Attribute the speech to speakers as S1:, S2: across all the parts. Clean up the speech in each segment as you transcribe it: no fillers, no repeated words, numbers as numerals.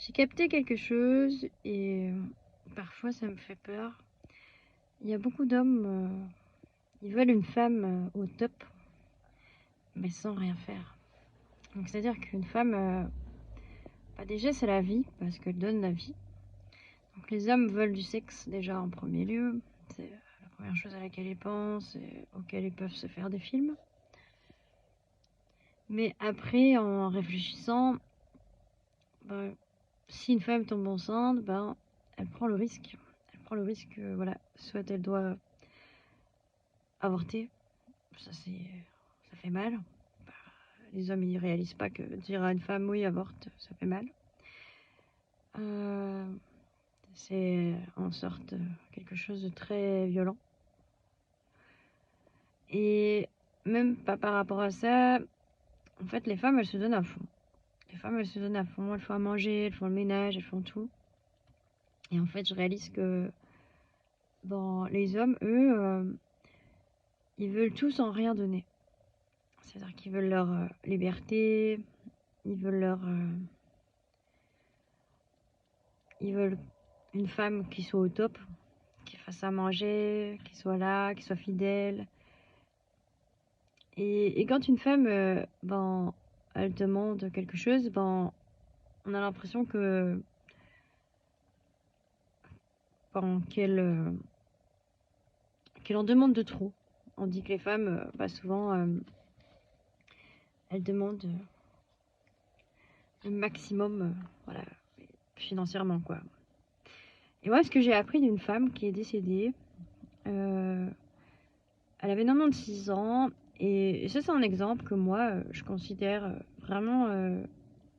S1: J'ai capté quelque chose et parfois ça me fait peur. Il y a beaucoup d'hommes, ils veulent une femme au top, mais sans rien faire. Donc c'est-à-dire qu'une femme, bah déjà c'est la vie, parce qu'elle donne la vie. Donc les hommes veulent du sexe déjà en premier lieu. C'est la première chose à laquelle ils pensent et auquel ils peuvent se faire des films. Mais après, en réfléchissant, ben, si une femme tombe enceinte, ben, elle prend le risque. Elle prend le risque, voilà, soit elle doit avorter, ça fait mal. Bah, les hommes, ils réalisent pas que dire à une femme, oui, avorte, ça fait mal. Euh, c'est en sorte quelque chose de très violent. Et même pas par rapport à ça, en fait, les femmes, elles se donnent à fond. Les femmes, elles se donnent à fond, elles font à manger, elles font le ménage, elles font tout. Et en fait, je réalise que bon, les hommes, eux, ils veulent tout sans rien donner. C'est-à-dire qu'ils veulent leur liberté, ils veulent ils veulent une femme qui soit au top, qui fasse à manger, qui soit là, qui soit fidèle. Et quand une femme, ben, elle demande quelque chose, ben, on a l'impression que ben, qu'elle en demande de trop. On dit que les femmes, bah, souvent, elles demandent le maximum, voilà, financièrement, quoi. Et moi, ce que j'ai appris d'une femme qui est décédée, euh, elle avait 96 ans, et ça, c'est un exemple que moi, je considère vraiment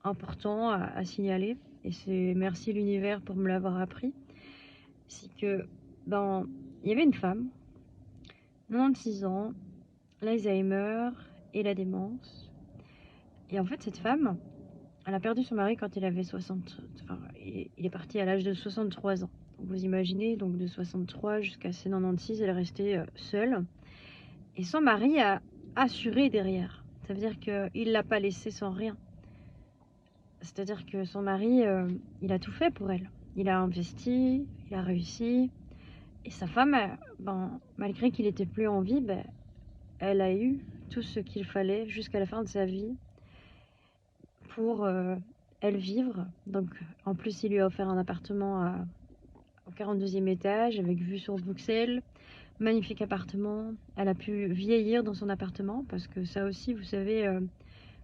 S1: important à signaler. Et c'est merci l'univers pour me l'avoir appris. C'est que, ben, il y avait une femme, 96 ans, l'Alzheimer et la démence. Et en fait, cette femme, elle a perdu son mari quand il avait 60. Enfin, il est parti à l'âge de 63 ans. Donc vous imaginez, donc de 63 jusqu'à ses 96, elle est restée seule. Et son mari a assuré derrière. Ça veut dire qu'il ne l'a pas laissée sans rien. C'est-à-dire que son mari, il a tout fait pour elle. Il a investi, il a réussi. Et sa femme, ben, malgré qu'il était plus en vie, ben, elle a eu tout ce qu'il fallait jusqu'à la fin de sa vie pour elle vivre. Donc en plus, il lui a offert un appartement au 42e étage avec vue sur Bruxelles. Magnifique appartement. Elle a pu vieillir dans son appartement parce que ça aussi, vous savez,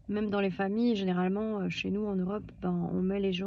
S1: même dans les familles, généralement, chez nous en Europe, ben, on met les gens